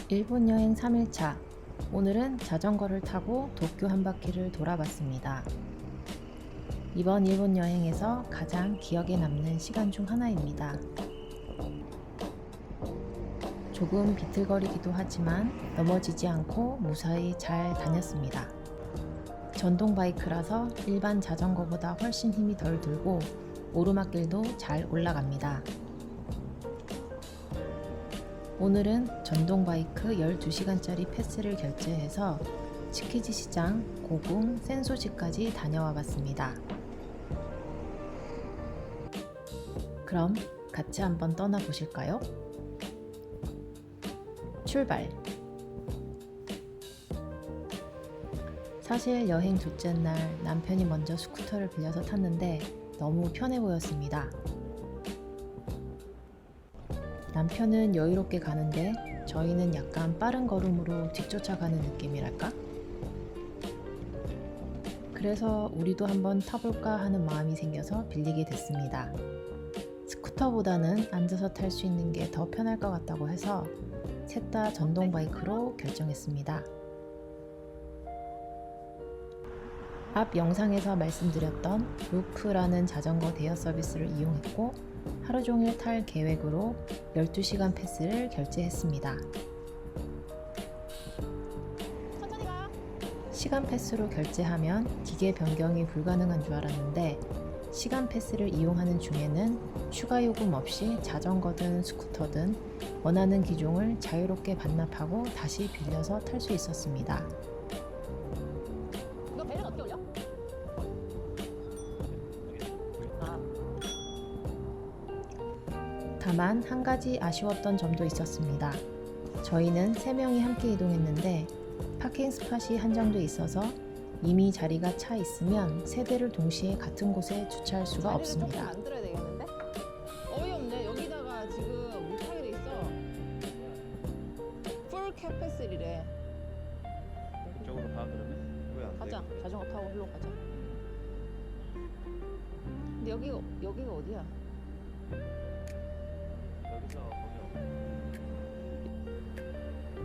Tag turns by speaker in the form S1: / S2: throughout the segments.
S1: 일본 여행 3일차. 오늘은 자전거를 타고 도쿄 한 바퀴를 돌아봤습니다. 이번 일본 여행에서 가장 기억에 남는 시간 중 하나입니다. 조금 비틀거리기도 하지만 넘어지지 않고 무사히 잘 다녔습니다. 전동 바이크라서 일반 자전거보다 훨씬 힘이 덜 들고 오르막길도 잘 올라갑니다. 오늘은 전동 바이크 12시간짜리 패스를 결제해서 치키지 시장, 고궁, 센소지까지 다녀와 봤습니다. 그럼 같이 한번 떠나 보실까요? 출발! 사실 여행 둘째 날 남편이 먼저 스쿠터를 빌려서 탔는데 너무 편해 보였습니다. 남편은 여유롭게 가는데 저희는 약간 빠른 걸음으로 뒤쫓아가는 느낌이랄까? 그래서 우리도 한번 타볼까 하는 마음이 생겨서 빌리게 됐습니다. 스쿠터보다는 앉아서 탈 수 있는 게 더 편할 것 같다고 해서 셋 다 전동 바이크로 결정했습니다. 앞 영상에서 말씀드렸던 루프라는 자전거 대여 서비스를 이용했고 하루 종일 탈 계획으로 12시간 패스를 결제했습니다. 시간 패스로 결제하면 기계 변경이 불가능한 줄 알았는데 시간 패스를 이용하는 중에는 추가 요금 없이 자전거든 스쿠터든 원하는 기종을 자유롭게 반납하고 다시 빌려서 탈 수 있었습니다.
S2: 이거 배는 어떻게 올려?
S1: 다만 한 가지 아쉬웠던 점도 있었습니다. 저희는 3명이 함께 이동했는데 파킹 스팟이 한정돼 있어서 이미 자리가 차 있으면 세 대를 동시에 같은 곳에 주차할 수가 없습니다.
S2: 안 들어야 되겠는데? 어이없네. 여기다가 지금 못 타게 돼 있어. 풀 캐패시티래.
S3: 이쪽으로 가 그러면? 왜 안 돼?
S2: 가자. 자전거 타고 흘러 가자. 근데 여기가 어디야?
S3: 여기서 보면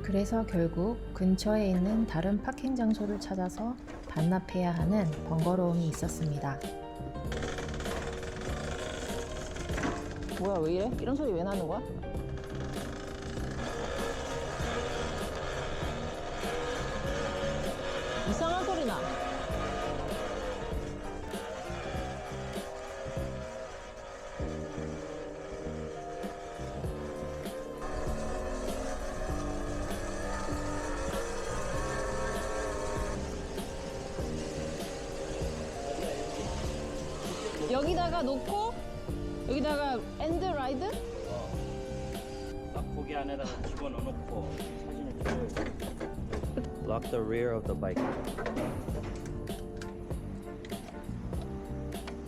S1: 그래서 결국 근처에 있는 다른 파킹 장소를 찾아서 반납해야 하는 번거로움이 있었습니다.
S2: 뭐야, 왜 이래? 이런 소리 왜 나는 거야? 이상한 소리 나. 여기다가 놓고 여기다가 엔드 라이드?
S3: 딱 거기 안에다가 집어넣어놓고 사진을 찍어야지. Lock the rear of the bike.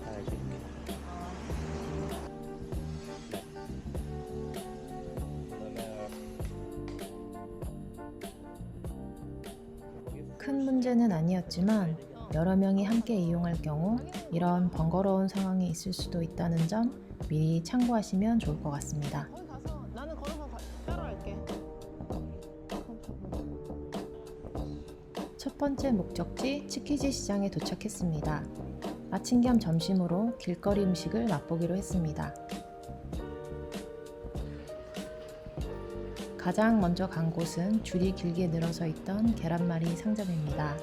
S3: 가야지.
S1: 큰 문제는 아니었지만 여러 명이 함께 이용할 경우 이런 번거로운 상황이 있을 수도 있다는 점 미리 참고하시면 좋을 것 같습니다.
S2: 거기 가서 나는 걸어서 따라갈게.
S1: 첫 번째 목적지 치키지 시장에 도착했습니다. 아침 겸 점심으로 길거리 음식을 맛보기로 했습니다. 가장 먼저 간 곳은 줄이 길게 늘어서 있던 계란말이 상점입니다.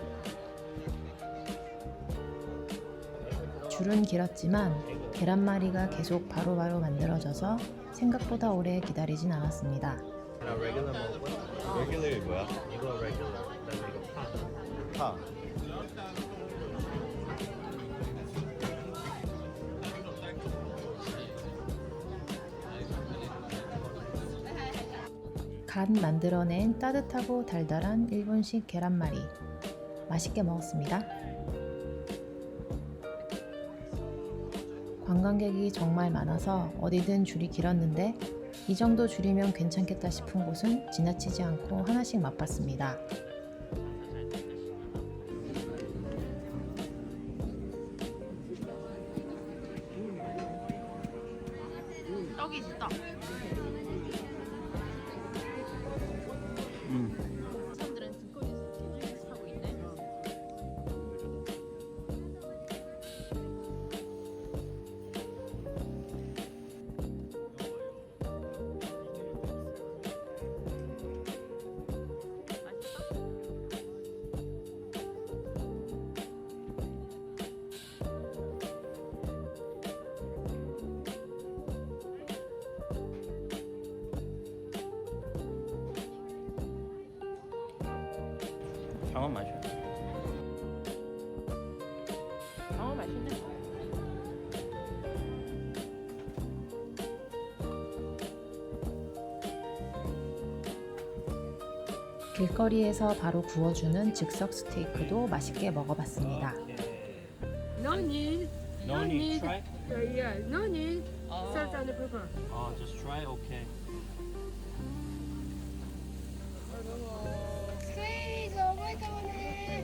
S1: 줄은 길었지만 계란말이가 계속 바로바로 만들어져서 생각보다 오래 기다리진 않았습니다.
S3: regular 먹어? regular이 뭐야? 이거 regular. 그다음에 이거 파.
S1: 갓 만들어낸 따뜻하고 달달한 일본식 계란말이 맛있게 먹었습니다. 관광객이 정말 많아서 어디든 줄이 길었는데 이 정도 줄이면 괜찮겠다 싶은 곳은 지나치지 않고 하나씩 맛봤습니다.
S2: 떡이 있어.
S3: 장어 맛이야.
S2: 맛있네.
S1: 길거리에서 바로 구워주는 즉석 스테이크도 맛있게 먹어봤습니다.
S4: No need.
S3: No need. Try.
S4: Yeah, no need. Salt and pepper.
S3: Oh, just try. Okay.
S4: Please, 오랜만에.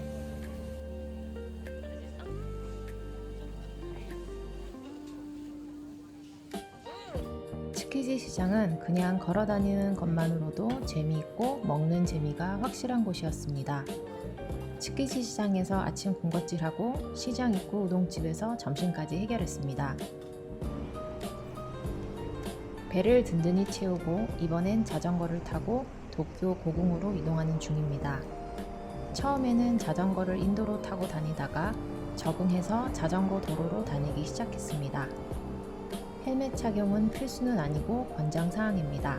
S1: 치키지 시장은 그냥 걸어 다니는 것만으로도 재미있고 먹는 재미가 확실한 곳이었습니다. 치키지 시장에서 아침 군것질하고 시장 입구 우동집에서 점심까지 해결했습니다. 배를 든든히 채우고 이번엔 자전거를 타고 도쿄 고궁으로 이동하는 중입니다. 처음에는 자전거를 인도로 타고 다니다가 적응해서 자전거 도로로 다니기 시작했습니다. 헬멧 착용은 필수는 아니고 권장사항입니다.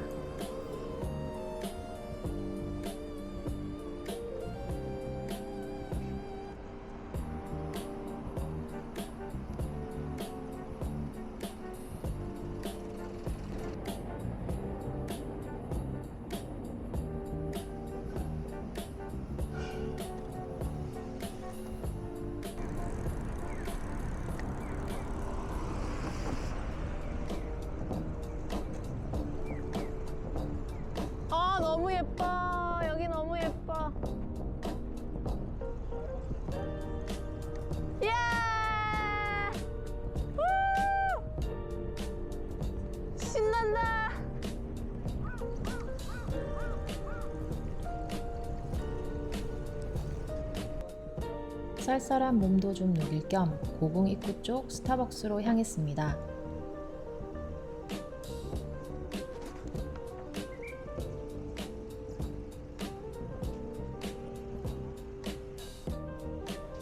S2: 아, 너무 예뻐. 여기 너무 예뻐. 야! 우! 신난다.
S1: 쌀쌀한 몸도 좀 녹일 겸 고궁 입구 쪽 스타벅스로 향했습니다.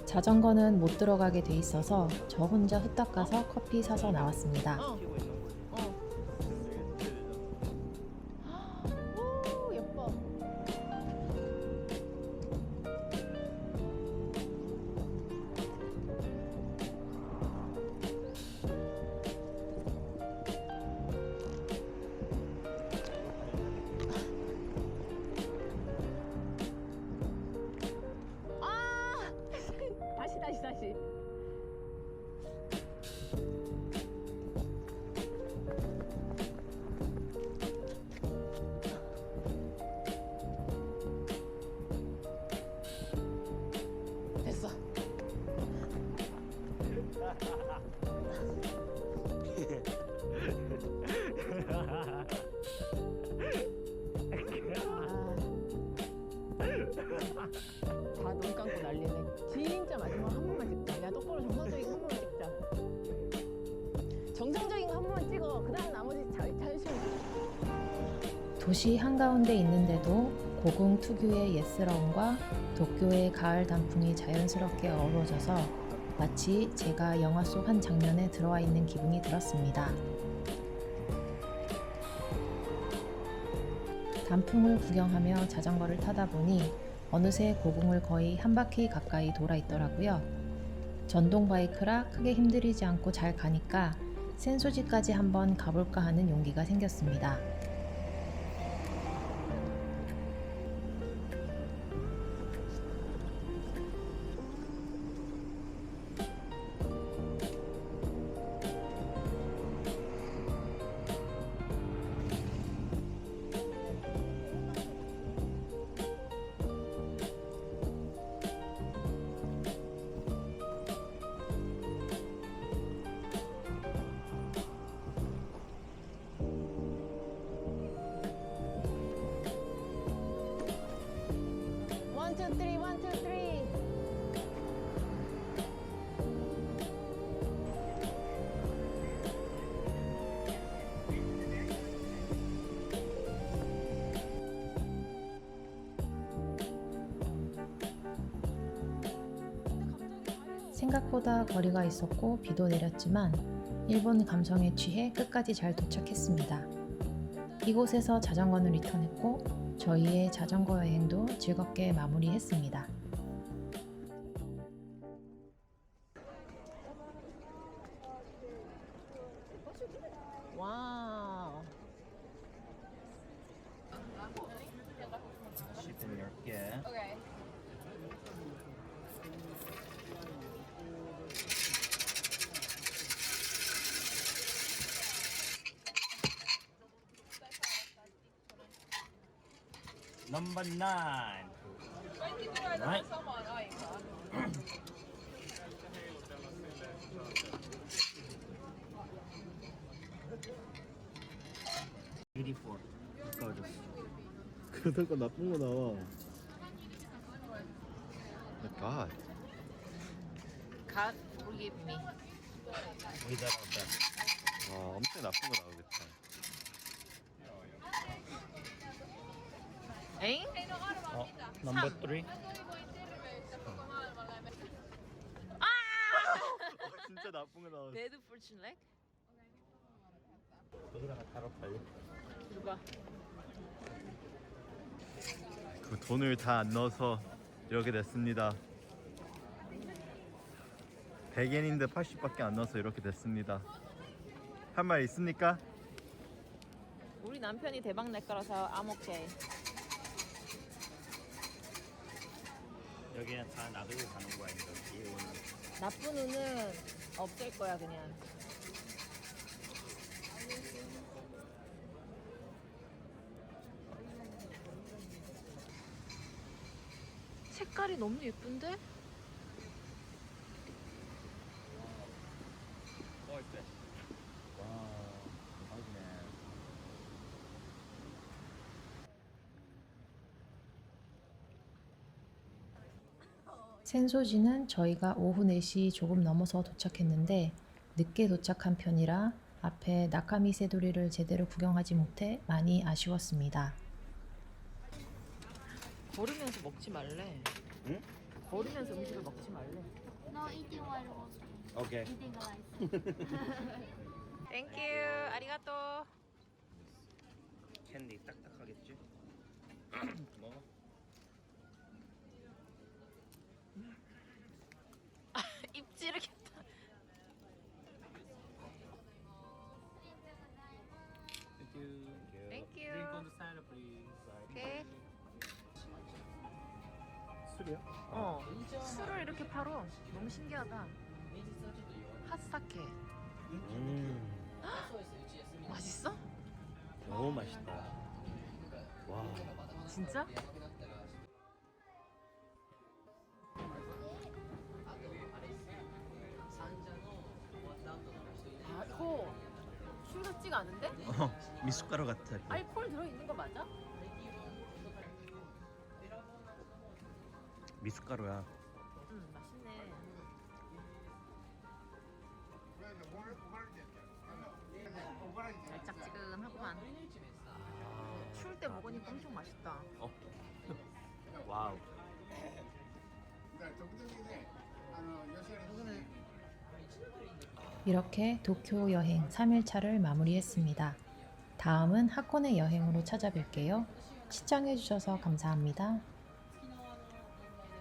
S1: 자전거는 못 들어가게 돼 있어서 저 혼자 후딱 가서 커피 사서 나왔습니다.
S2: 어. 오, 예뻐. 아! 다시. 됐어. 다 눈 감고 난리네. 진짜 마지막 한 번만 찍자. 야, 똑바로 정상적인 거 한 번만 찍자. 정상적인 거 한 번만 찍어. 그 다음 나머지 자유시험.
S1: 도시 한가운데 있는데도 고궁 특유의 옛스러움과 도쿄의 가을 단풍이 자연스럽게 어우러져서 마치 제가 영화 속 한 장면에 들어와 있는 기분이 들었습니다. 단풍을 구경하며 자전거를 타다 보니 어느새 고궁을 거의 한 바퀴 가까이 돌아 있더라고요. 전동 바이크라 크게 힘들이지 않고 잘 가니까 센소지까지 한번 가볼까 하는 용기가 생겼습니다.
S2: 원, 투, 쓰리, 원, 투, 쓰리.
S1: 생각보다 거리가 있었고 비도 내렸지만 일본 감성에 취해 끝까지 잘 도착했습니다. 이곳에서 자전거는 리턴했고 저희의 자전거 여행도 즐겁게 마무리했습니다.
S3: Number 9. Right. $84. Gorgeous.
S5: 그러니까 나쁜 거 나와. My God.
S1: God forgive me.
S3: Without that.
S5: 와, 엄청 나쁜 거 나오겠다.
S1: 에잉?
S3: Number 3.
S5: 진짜 나쁜 거 나왔어.
S1: Bad fortune leg?
S3: 여기다가 달아 팔려.
S1: 누가?
S5: 그 돈을 다 안 넣어서 이렇게 됐습니다. 100엔인데 80밖에 안 넣어서 이렇게 됐습니다. 한 말 있습니까?
S1: 우리 남편이 대박 낼 거라서 I'm okay.
S3: 여기는 다 놔두고 가는 거야, 이거. 이 오늘.
S1: 나쁜 운은 없을 거야 그냥. 색깔이 너무 예쁜데?
S3: 와, 대박이네.
S1: 센소지는 저희가 오후 4시 조금 넘어서 도착했는데 늦게 도착한 편이라 앞에 나카미 세도리를 제대로 구경하지 못해 많이 아쉬웠습니다. 걸으면서 먹지 말래.
S3: 응?
S1: 걸으면서 음식을 먹지 말래.
S4: No eating while walking.
S3: 오케이.
S4: Eating rice.
S1: 땡큐 아리가또.
S3: 캔디 딱딱하겠지? 먹어.
S1: 입 찌르겠다.
S3: Thank you.
S1: Thank you.
S3: Drink on the side, please.
S1: 오케이.
S5: 술이야?
S1: 술을 이렇게 팔어. 너무 신기하다. 핫사케. 맛있어?
S3: 너무 맛있다. 와.
S1: 진짜? 아 이거 술 같지가 않은데?
S3: 미숫가루 같아.
S1: 알코올 들어있는 거 맞아?
S3: 미숫가루야.
S1: 맛있네. 달짝지근하구만. 추울 때 먹으니까 엄청 맛있다.
S3: 와우.
S1: 이렇게 도쿄 여행 3일차를 마무리했습니다. 다음은 하코네 여행으로 찾아뵐게요. 시청해주셔서 감사합니다.